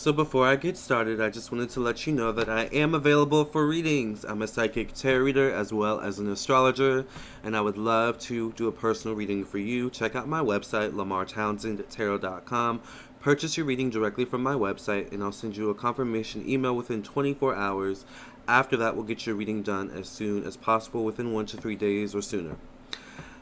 So before I get started, I just wanted to let you know that I am available for readings. I'm a psychic tarot reader as well as an astrologer, and I would love to do a personal reading for you. Check out my website, lamarrtownsendtarot.com. Purchase your reading directly from my website, and I'll send you a confirmation email within 24 hours. After that, we'll get your reading done as soon as possible, within 1 to 3 days or sooner.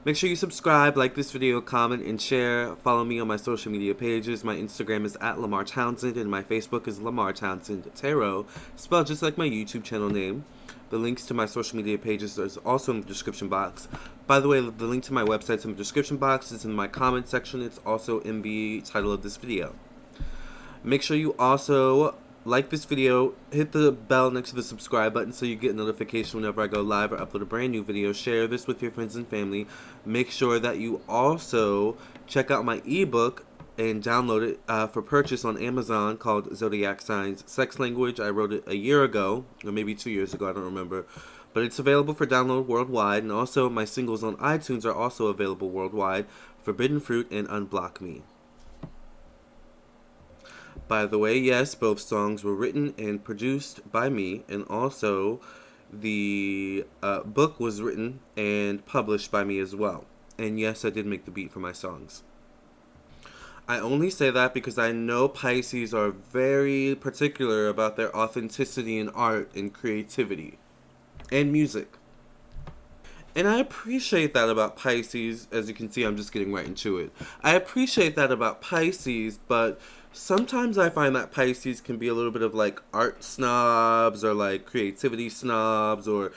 Make sure you subscribe, like this video, comment, and share. Follow me on my social media pages. My Instagram is at Lamarr Townsend, and my Facebook is Lamarr Townsend Tarot, spelled just like my YouTube channel name. The links to my social media pages is also in the description box. By the way, the link to my website's in the description box. It's in my comment section. It's also in the title of this video. Make sure you also like this video, hit the bell next to the subscribe button so you get a notification whenever I go live or upload a brand new video. Share this with your friends and family. Make sure that you also check out my ebook and download it for purchase on Amazon, called Zodiac Signs Sex Language. I wrote it a year ago, or maybe 2 years ago, I don't remember. But it's available for download worldwide, and also my singles on iTunes are also available worldwide, Forbidden Fruit and Unblock Me. By the way, yes, both songs were written and produced by me, and also the book was written and published by me as well. And yes, I did make the beat for my songs. I only say that because I know Pisces are very particular about their authenticity in art and creativity and music. And I appreciate that about Pisces. As you can see, I'm just getting right into it. I appreciate that about Pisces, but sometimes I find that Pisces can be a little bit of like art snobs, or like creativity snobs, or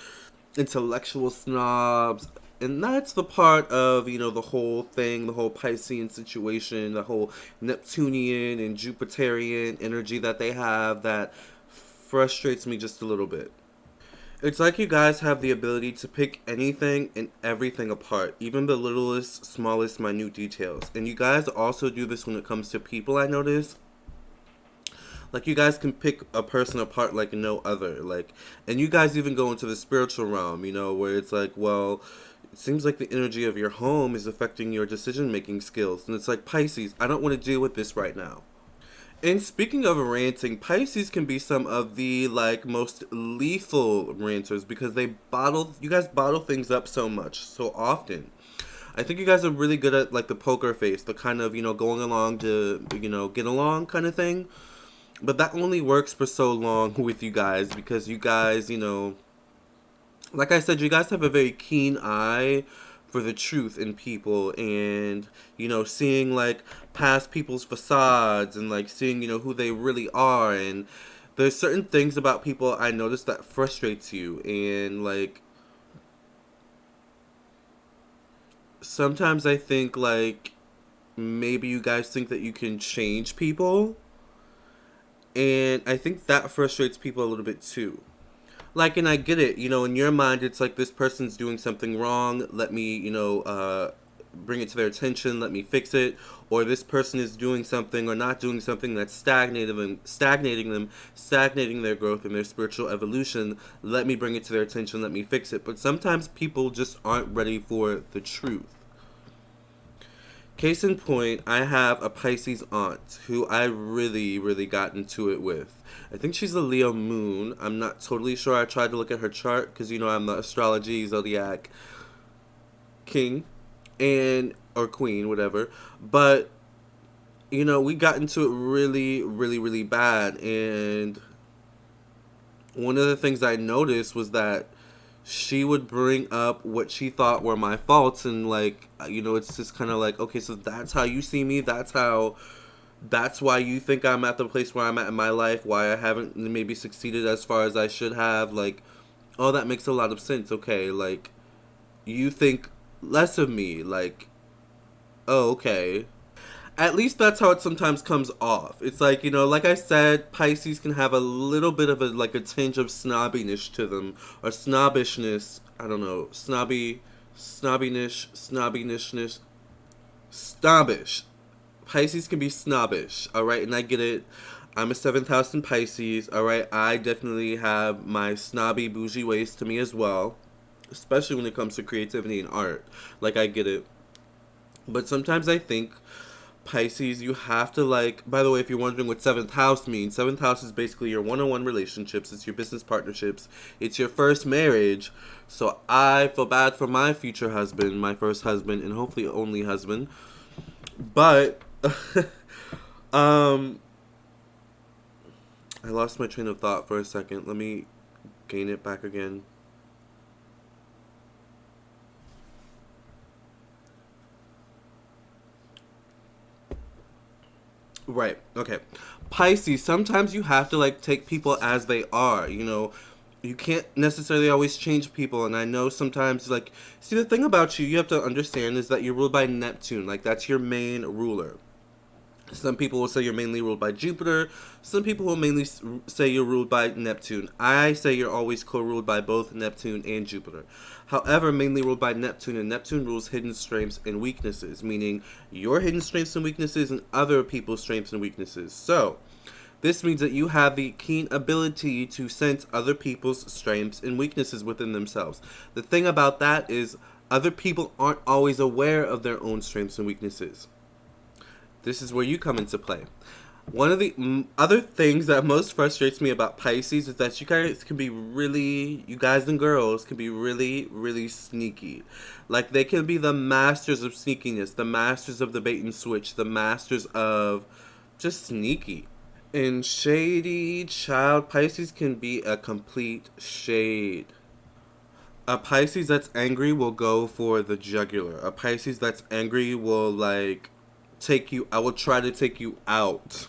intellectual snobs. And that's the part of, you know, the whole thing, the whole Piscean situation, the whole Neptunian and Jupiterian energy that they have that frustrates me just a little bit. It's like you guys have the ability to pick anything and everything apart, even the littlest, smallest, minute details. And you guys also do this when it comes to people, I notice. Like, you guys can pick a person apart like no other. Like, and you guys even go into the spiritual realm, you know, where it's like, well, it seems like the energy of your home is affecting your decision-making skills. And it's like, Pisces, I don't want to deal with this right now. And speaking of ranting, Pisces can be some of the like most lethal ranters, because you guys bottle things up so much, so often. I think you guys are really good at like the poker face, the kind of, you know, going along to, you know, get along kind of thing. But that only works for so long with you guys, because you guys, you know, like I said, you guys have a very keen eye for the truth in people, and, you know, seeing like past people's facades, and like seeing, you know, who they really are. And there's certain things about people I notice that frustrates you, and like sometimes I think like maybe you guys think that you can change people, and I think that frustrates people a little bit too. Like, and I get it, you know, in your mind, it's like, this person's doing something wrong, let me, you know, bring it to their attention, let me fix it. Or this person is doing something or not doing something that's stagnating their growth and their spiritual evolution, let me bring it to their attention, let me fix it. But sometimes people just aren't ready for the truth. Case in point, I have a Pisces aunt who I really, really got into it with. I think she's a Leo moon. I'm not totally sure. I tried to look at her chart because, you know, I'm the astrology Zodiac king, and or queen, whatever. But, you know, we got into it really, really, really bad. And one of the things I noticed was that she would bring up what she thought were my faults, and like, you know, it's just kind of like, okay, so that's how you see me, that's why you think I'm at the place where I'm at in my life, why I haven't maybe succeeded as far as I should have. Like, oh, that makes a lot of sense. Okay, like, you think less of me. Like, oh, okay. At least that's how it sometimes comes off. It's like, you know, like I said, Pisces can have a little bit of like a tinge of snobbiness to them, or snobbishness. I don't know, snobbish. Pisces can be snobbish, all right, and I get it. I'm a 7th house in Pisces, all right. I definitely have my snobby, bougie ways to me as well, especially when it comes to creativity and art. Like, I get it. But sometimes I think Pisces, you have to like, by the way, if you're wondering what seventh house means, seventh house is basically your one-on-one relationships, it's your business partnerships, it's your first marriage. So I feel bad for my future husband, my first husband, and hopefully only husband. But um I lost my train of thought for a second. Let me gain it back again. Right. Okay. Pisces, sometimes you have to like take people as they are, you know. You can't necessarily always change people, and I know sometimes like see the thing about you have to understand is that you're ruled by Neptune. Like that's your main ruler. Some people will say you're mainly ruled by Jupiter. Some people will mainly say you're ruled by Neptune. I say you're always co-ruled by both Neptune and Jupiter. However, mainly ruled by Neptune, and Neptune rules hidden strengths and weaknesses, meaning your hidden strengths and weaknesses and other people's strengths and weaknesses. So, this means that you have the keen ability to sense other people's strengths and weaknesses within themselves. The thing about that is other people aren't always aware of their own strengths and weaknesses. This is where you come into play. One of the other things that most frustrates me about Pisces is that you guys can be really, you guys and girls can be really, really sneaky. Like they can be the masters of sneakiness, the masters of the bait and switch, the masters of just sneaky. And shady, child, Pisces can be a complete shade. A Pisces that's angry will go for the jugular. A Pisces that's angry will like take you, I will try to take you out.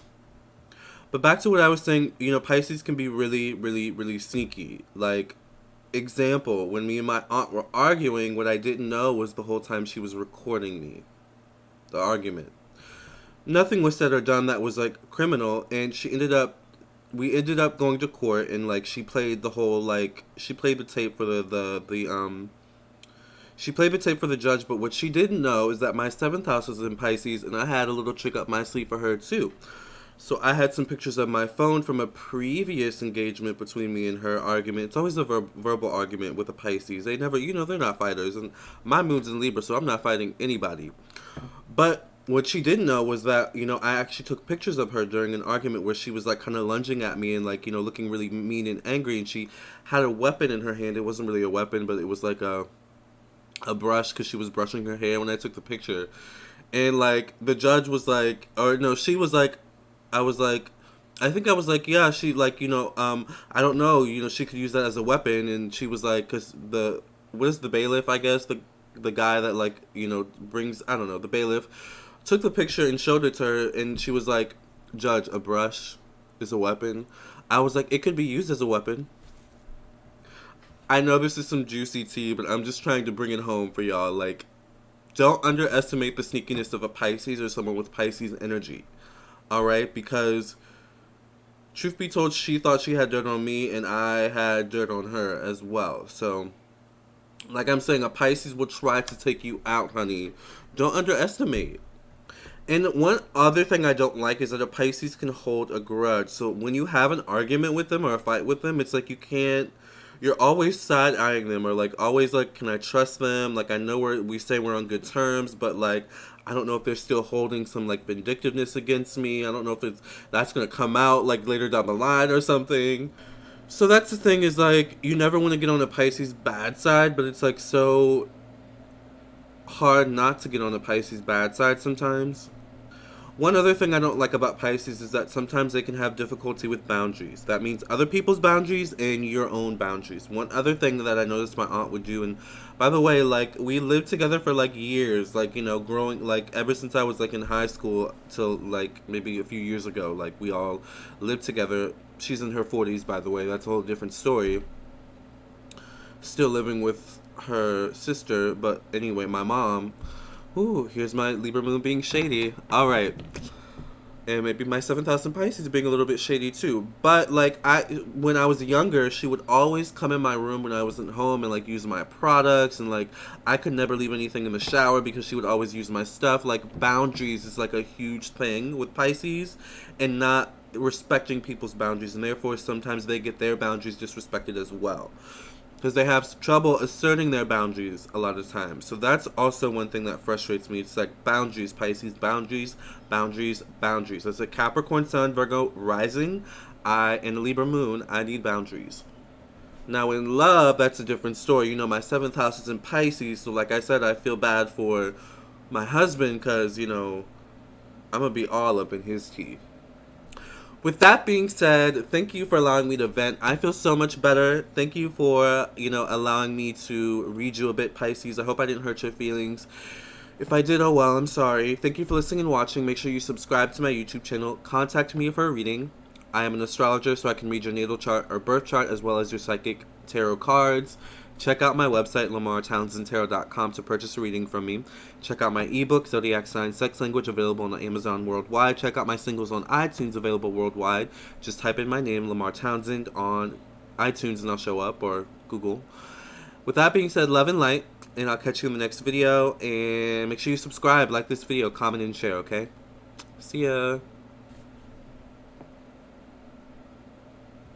But back to what I was saying, you know, Pisces can be really, really, really sneaky. Like, example, when me and my aunt were arguing, what I didn't know was the whole time she was recording me. The argument. Nothing was said or done that was, like, criminal, and we ended up going to court, and, like, she played the whole, like, she played the tape for she played the tape for the judge, but what she didn't know is that my seventh house was in Pisces, and I had a little trick up my sleeve for her, too. So I had some pictures of my phone from a previous engagement between me and her argument. It's always a verbal argument with a Pisces. They never, you know, they're not fighters. And my moon's in Libra, so I'm not fighting anybody. But what she didn't know was that, you know, I actually took pictures of her during an argument where she was, like, kind of lunging at me and, like, you know, looking really mean and angry. And she had a weapon in her hand. It wasn't really a weapon, but it was, like, a brush because she was brushing her hair when I took the picture. And, like, the judge was like, or no, she was like, I was like, I think I was like, yeah, she like, you know, I don't know, you know, she could use that as a weapon, and she was like, cause what is the bailiff, I guess, the guy that like, you know, brings, I don't know, the bailiff, took the picture and showed it to her, and she was like, Judge, a brush is a weapon. I was like, it could be used as a weapon. I know this is some juicy tea, but I'm just trying to bring it home for y'all, like, don't underestimate the sneakiness of a Pisces or someone with Pisces energy. Alright, because truth be told, she thought she had dirt on me and I had dirt on her as well. So, like I'm saying, a Pisces will try to take you out, honey. Don't underestimate. And one other thing I don't like is that a Pisces can hold a grudge. So when you have an argument with them or a fight with them, it's like you can't, you're always side eyeing them or like always like, can I trust them? Like I know we say we're on good terms, but like I don't know if they're still holding some like vindictiveness against me. I don't know if that's gonna come out like later down the line or something. So that's the thing is like you never want to get on a Pisces bad side, but it's like so hard not to get on the Pisces bad side sometimes. One other thing I don't like about Pisces is that sometimes they can have difficulty with boundaries. That means other people's boundaries and your own boundaries. One other thing that I noticed my aunt would do, and by the way, like, we lived together for, like, years. Like, you know, growing, like, ever since I was, like, in high school till, like, maybe a few years ago. Like, we all lived together. She's in her 40s, by the way. That's a whole different story. Still living with her sister, but anyway, my mom. Ooh, here's my Libra moon being shady. Alright. And maybe my 7th house in Pisces being a little bit shady too. But, like, when I was younger, she would always come in my room when I wasn't home and, like, use my products. And, like, I could never leave anything in the shower because she would always use my stuff. Like, boundaries is, like, a huge thing with Pisces. And not respecting people's boundaries. And therefore, sometimes they get their boundaries disrespected as well. because they have trouble asserting their boundaries a lot of times. So that's also one thing that frustrates me. It's like boundaries, Pisces, boundaries, boundaries, boundaries. As a Capricorn Sun, Virgo Rising, and a Libra Moon, I need boundaries. Now in love, that's a different story. You know, my seventh house is in Pisces, so like I said, I feel bad for my husband because, you know, I'm going to be all up in his teeth. With that being said, thank you for allowing me to vent. I feel so much better. Thank you for, you know, allowing me to read you a bit, Pisces. I hope I didn't hurt your feelings. If I did, oh well, I'm sorry. Thank you for listening and watching. Make sure you subscribe to my YouTube channel. Contact me for a reading. I am an astrologer, so I can read your natal chart or birth chart as well as your psychic tarot cards. Check out my website, LamarrTownsendTarot.com, to purchase a reading from me. Check out my ebook, Zodiac Sign Sex Language, available on Amazon worldwide. Check out my singles on iTunes, available worldwide. Just type in my name, Lamarr Townsend, on iTunes and I'll show up, or Google. With that being said, love and light, and I'll catch you in the next video. And make sure you subscribe, like this video, comment, and share, okay? See ya.